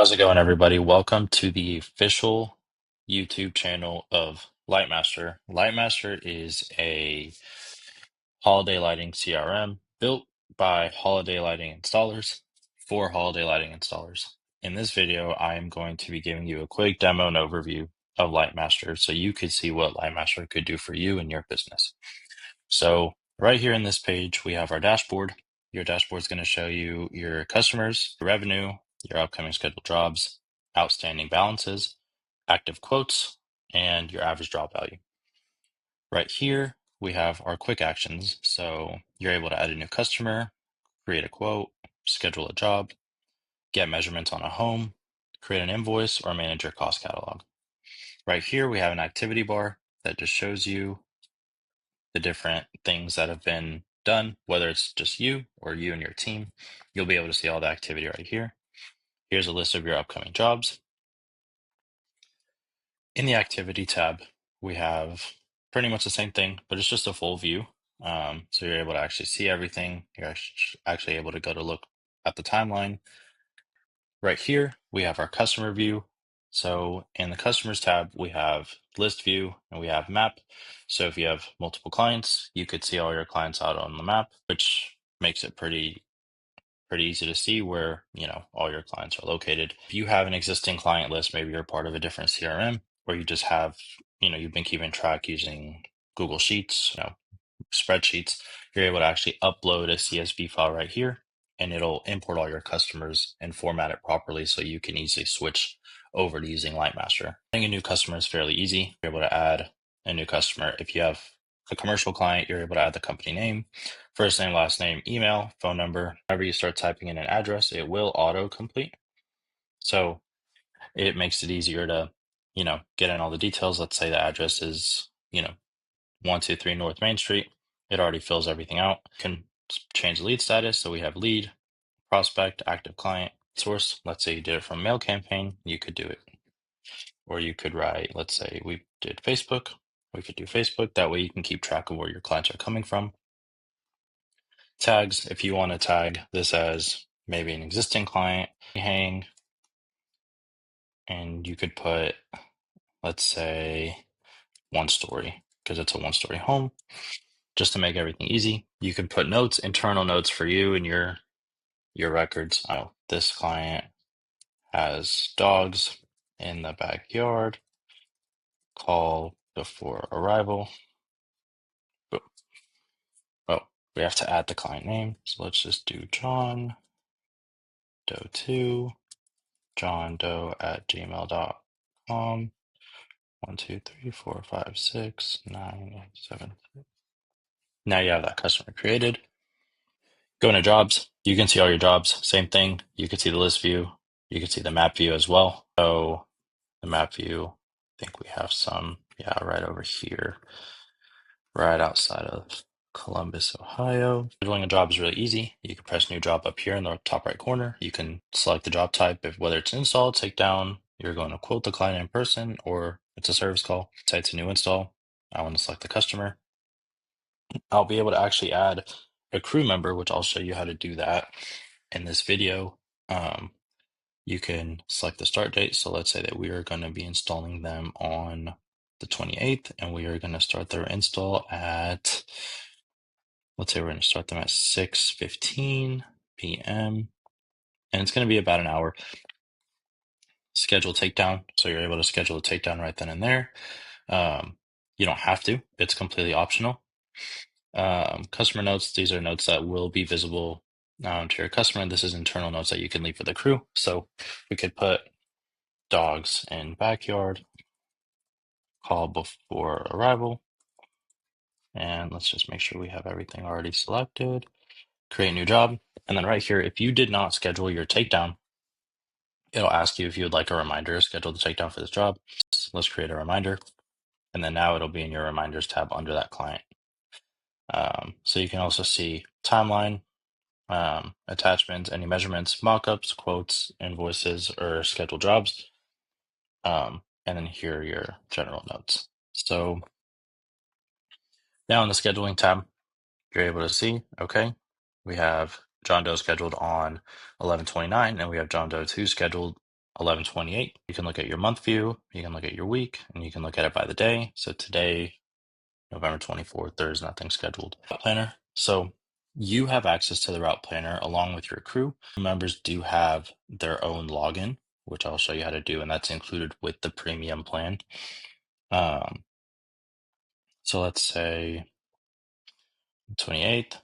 How's it going, everybody? Welcome to the official YouTube channel of LightMaster. LightMaster is a holiday lighting CRM built by holiday lighting installers for holiday lighting installers. In this video, I am going to be giving you a quick demo and overview of LightMaster so you could see what LightMaster could do for you and your business. So right here in this page, we have our dashboard. Your dashboard is going to show you your customers, your revenue, your upcoming scheduled jobs, outstanding balances, active quotes, and your average job value. Right here, we have our quick actions. So you're able to add a new customer, create a quote, schedule a job, get measurements on a home, create an invoice, or manage your cost catalog. Right here, we have an activity bar that just shows you the different things that have been done, whether it's just you or you and your team. You'll be able to see all the activity right here. Here's a list of your upcoming jobs. In the activity tab, we have pretty much the same thing, but it's just a full view. So you're able to actually see everything. You're actually able to go to look at the timeline. Right here, we have our customer view. So in the customers tab, we have list view and we have map. So if you have multiple clients, you could see all your clients out on the map, which makes it pretty easy to see where, all your clients are located. If you have an existing client list, maybe you're part of a different CRM, or you just have, you've been keeping track using Google Sheets, spreadsheets, you're able to actually upload a CSV file right here, and it'll import all your customers and format it properly so you can easily switch over to using LightMaster. Adding a new customer is fairly easy. You're able to add a new customer. If you have a commercial client, you're able to add the company name, first name, last name, email, phone number. Whenever you start typing in an address, it will auto-complete. So it makes it easier to, get in all the details. Let's say the address is, 123 North Main Street. It already fills everything out. Can change the lead status. So we have lead, prospect, active client, source. Let's say you did it from mail campaign, you could do it. Or you could write, let's say we did Facebook, we could do Facebook. That way you can keep track of where your clients are coming from. Tags, if you want to tag this as maybe an existing client, hang, and you could put, let's say, one story, because it's a one-story home. Just to make everything easy, you can put notes, internal notes for you and your records. Oh, this client has dogs in the backyard. Call before arrival. Boom. Oh, we have to add the client name. So let's just do John Doe 2, johndoe@gmail.com. 1, 2, 3, 4, 5, 6, 9, 8, 7. Now you have that customer created. Go into jobs. You can see all your jobs. Same thing. You can see the list view. You can see the map view as well. So the map view, I think we have some, right over here, right outside of Columbus, Ohio. Scheduling a job is really easy. You can press new job up here in the top right corner. You can select the job type, whether it's install, take down, you're going to quote the client in person, or it's a service call. Say it's a new install. I want to select the customer. I'll be able to actually add a crew member, which I'll show you how to do that in this video. You can select the start date. So let's say that we are going to be installing them on the 28th, and we are going to start their install at, let's say we're going to start them at 6:15 p.m. and it's going to be about an hour. Schedule takedown. So you're able to schedule a takedown right then and there. You don't have to, it's completely optional. Customer notes, these are notes that will be visible to your customer. This is internal notes that you can leave for the crew. So we could put dogs in backyard, call before arrival, and let's just make sure we have everything already selected. Create new job, and then right here, if you did not schedule your takedown, it'll ask you if you would like a reminder, schedule the takedown for this job. Let's create a reminder, and then now it'll be in your reminders tab under that client. So you can also see timeline, attachments, any measurements, mockups, quotes, invoices, or scheduled jobs. And then here are your general notes. So now in the scheduling tab, you're able to see, okay, we have John Doe scheduled on 11/29, and we have John Doe 2 scheduled 11/28. You can look at your month view, you can look at your week, and you can look at it by the day. So today, November 24th, there's nothing scheduled. Planner. So you have access to the route planner along with your crew. Members do have their own login, which I'll show you how to do, and that's included with the premium plan. So let's say 28th,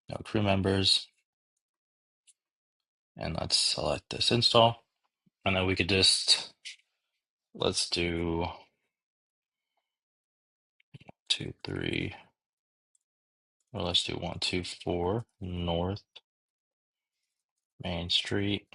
no crew members, and let's select this install. And then we could just, let's do 2, 3, or let's do 1, 2, 4, North Main Street.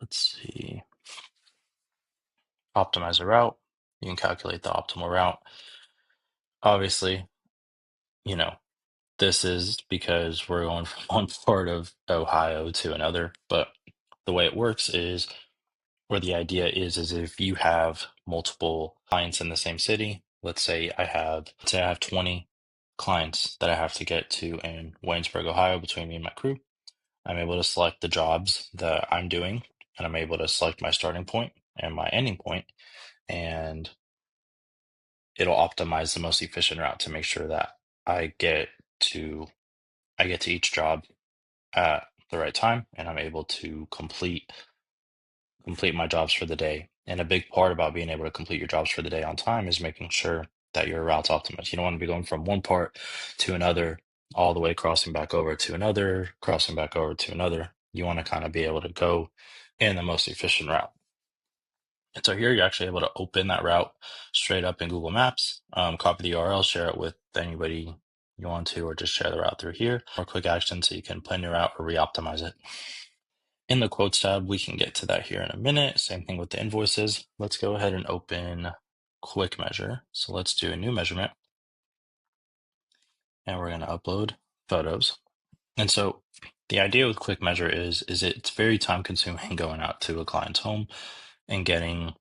Let's see, optimize a route. You can calculate the optimal route. Obviously, you know, this is because we're going from one part of Ohio to another, but the way it works is, or the idea is if you have multiple clients in the same city, let's say I have 20 clients that I have to get to in Waynesburg, Ohio, between me and my crew. I'm able to select the jobs that I'm doing, and I'm able to select my starting point and my ending point, and it'll optimize the most efficient route to make sure that I get to each job at the right time, and I'm able to complete my jobs for the day. And a big part about being able to complete your jobs for the day on time is making sure that your route's optimized. You don't want to be going from one part to another, all the way crossing back over to another, crossing back over to another. You want to kind of be able to go in the most efficient route. And so here you're actually able to open that route straight up in Google Maps, copy the URL, share it with anybody you want to, or just share the route through here, or quick action so you can plan your route or re-optimize it. In the quotes tab, we can get to that here in a minute. Same thing with the invoices. Let's go ahead and open Quick Measure. So let's do a new measurement, and we're going to upload photos. And so the idea with Quick Measure is it's very time consuming going out to a client's home and getting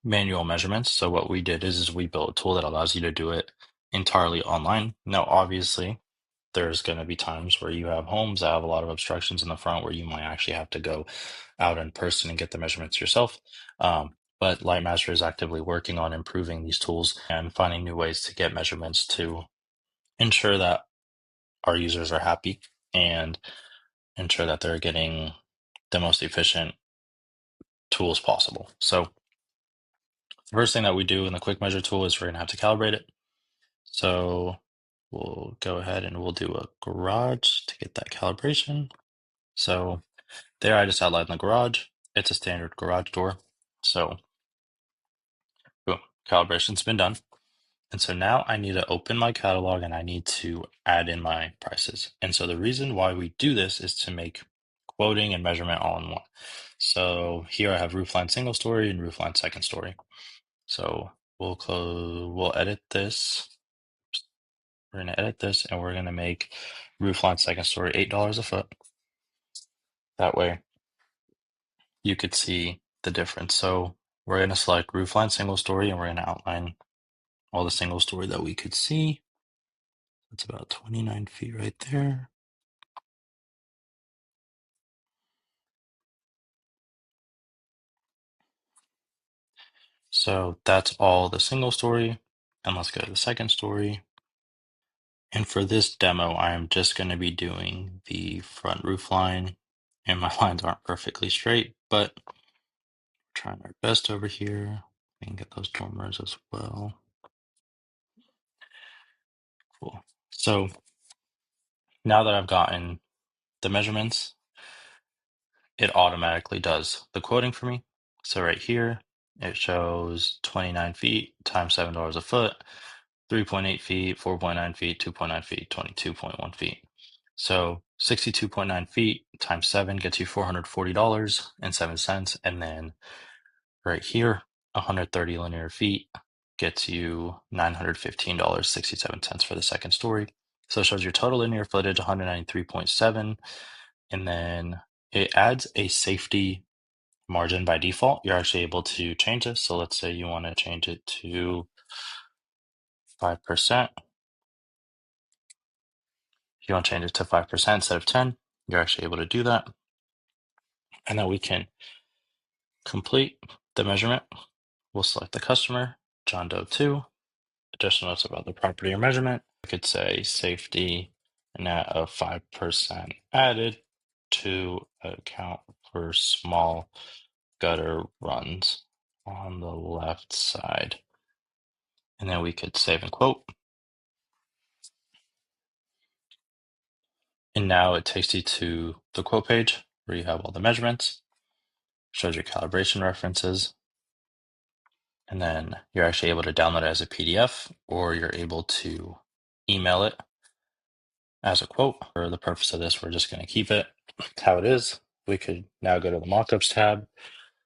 manual measurements. So what we did is we built a tool that allows you to do it entirely online. Now, obviously, there's going to be times where you have homes that have a lot of obstructions in the front where you might actually have to go out in person and get the measurements yourself. But LightMaster is actively working on improving these tools and finding new ways to get measurements to ensure that our users are happy and ensure that they're getting the most efficient tools possible. So the first thing that we do in the quick measure tool is we're going to have to calibrate it. So we'll go ahead and we'll do a garage to get that calibration. So there I just outlined the garage. It's a standard garage door. So boom, calibration's been done. And so now I need to open my catalog and I need to add in my prices. And so the reason why we do this is to make quoting and measurement all in one. So here I have roofline single story and roofline second story. So we'll edit this. We're going to edit this and we're going to make roofline second story $8 a foot. That way you could see the difference. So we're going to select roofline single story and we're going to outline all the single story that we could see. That's about 29 feet right there. So that's all the single story. And let's go to the second story. And for this demo, I am just going to be doing the front roof line. And my lines aren't perfectly straight, but we're trying our best over here. We can get those dormers as well. Cool. So now that I've gotten the measurements, it automatically does the quoting for me. So right here, it shows 29 feet times $7 a foot, 3.8 feet, 4.9 feet, 2.9 feet, 22.1 feet. So 62.9 feet times 7 gets you $440.07. And then right here, 130 linear feet gets you $915.67 for the second story. So it shows your total linear footage 193.7. And then it adds a safety margin by default. You're actually able to change this. So let's say you want to change it to 5%. If you want to change it to 5% instead of 10, you're actually able to do that. And then we can complete the measurement. We'll select the customer, John Doe 2, additional notes about the property or measurement. I could say safety net of 5% added to account for small gutter runs on the left side. And then we could save and quote. And now it takes you to the quote page where you have all the measurements, shows your calibration references, and then you're actually able to download it as a PDF, or you're able to email it as a quote. For the purpose of this, we're just going to keep it how it is. We could now go to the mockups tab,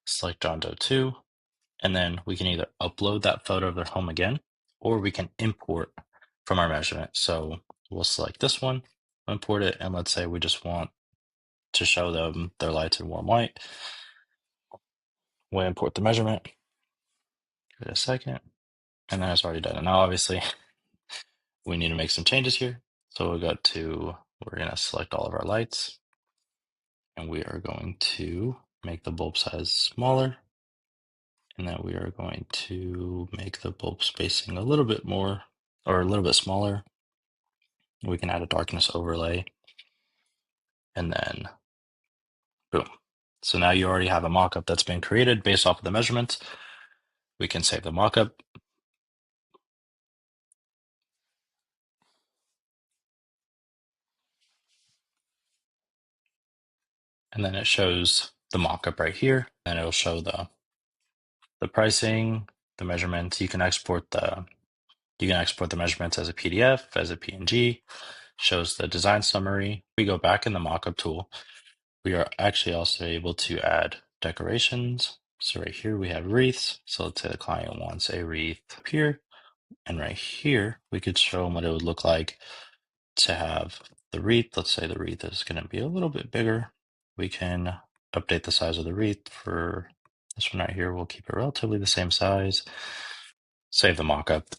select John Doe 2, and then we can either upload that photo of their home again, or we can import from our measurement. So we'll select this one, import it, and let's say we just want to show them their lights in warm white. We'll import the measurement. Give it a second, and then it's already done. And now obviously we need to make some changes here. So we're going to select all of our lights, and we are going to make the bulb size smaller. And then we are going to make the bulb spacing a little bit more, or a little bit smaller. We can add a darkness overlay, and then boom. So now you already have a mockup that's been created based off of the measurements. We can save the mockup. And then it shows the mockup right here, and it'll show the pricing, the measurements. You can export the measurements as a PDF, as a PNG. Shows the design summary. We go back in the mockup tool. We are actually also able to add decorations. So right here we have wreaths. So let's say the client wants a wreath up here, and right here we could show them what it would look like to have the wreath. Let's say the wreath is going to be a little bit bigger. We can update the size of the wreath. For this one right here, we'll keep it relatively the same size. Save the mockup,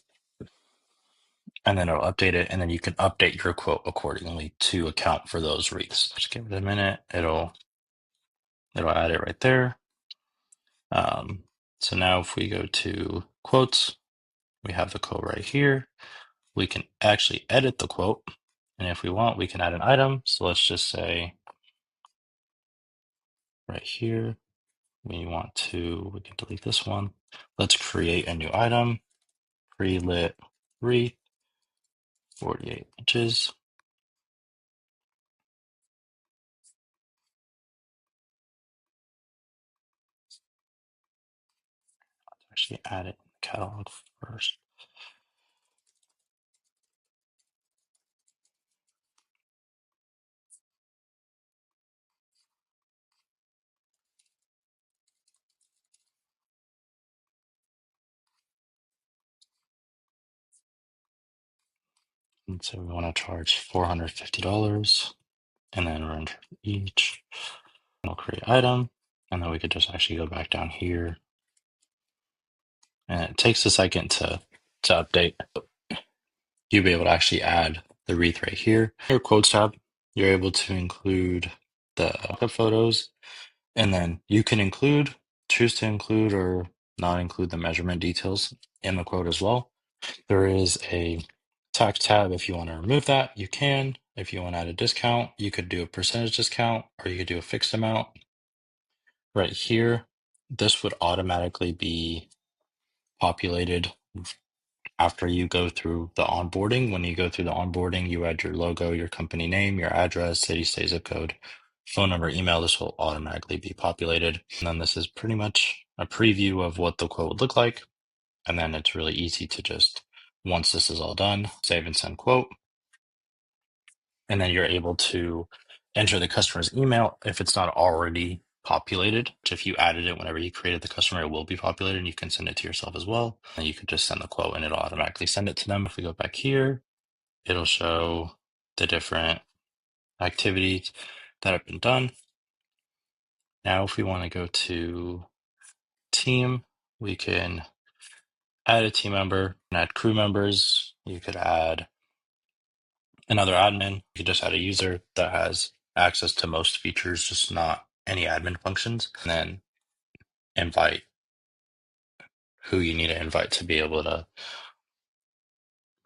and then it'll update it, and then you can update your quote accordingly to account for those wreaths. Just give it a minute. It'll add it right there. So now if we go to quotes, we have the quote right here. We can actually edit the quote, and if we want, we can add an item. So let's just say right here, we can delete this one. Let's create a new item, pre-lit wreath, 48 inches. Let's actually add it in the catalog first. And so we want to charge $450, and then run each. We'll create item, and then we could just actually go back down here. And it takes a second to update. You'll be able to actually add the wreath right here. Your quotes tab, you're able to include the photos, and then you can choose to include or not include the measurement details in the quote as well. There is a tax tab. If you want to remove that, you can. If you want to add a discount, you could do a percentage discount, or you could do a fixed amount. Right here, this would automatically be populated after you go through the onboarding. When you go through the onboarding, you add your logo, your company name, your address, city, state, zip code, phone number, email. This will automatically be populated. And then this is pretty much a preview of what the quote would look like. And then it's really easy to just, once this is all done, save and send quote. And then you're able to enter the customer's email if it's not already populated. If you added it whenever you created the customer, it will be populated, and you can send it to yourself as well. And you could just send the quote and it'll automatically send it to them. If we go back here, it'll show the different activities that have been done. Now, if we want to go to team, we can add a team member and add crew members. You could add another admin. You could just add a user that has access to most features, just not any admin functions, and then invite who you need to invite to be able to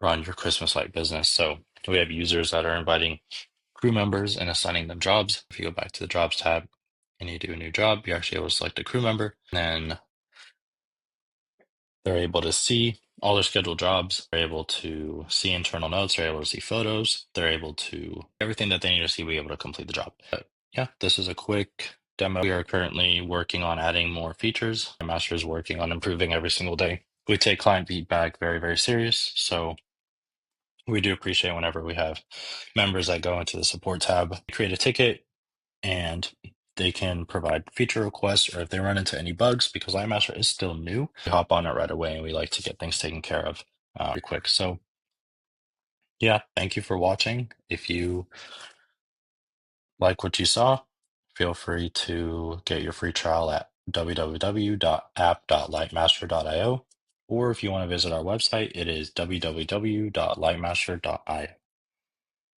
run your Christmas light business. So we have users that are inviting crew members and assigning them jobs. If you go back to the jobs tab and you do a new job, you're actually able to select a crew member. And then they're able to see all their scheduled jobs. They're able to see internal notes. They're able to see photos. They're able to everything that they need to see, be able to complete the job. But yeah, this is a quick demo. We are currently working on adding more features. LightMaster is working on improving every single day. We take client feedback very, very serious. So we do appreciate whenever we have members that go into the support tab, create a ticket, and they can provide feature requests, or if they run into any bugs, because LightMaster is still new, we hop on it right away and we like to get things taken care of pretty quick. So yeah, thank you for watching. If you like what you saw, feel free to get your free trial at www.app.lightmaster.io, or if you want to visit our website, it is www.lightmaster.io.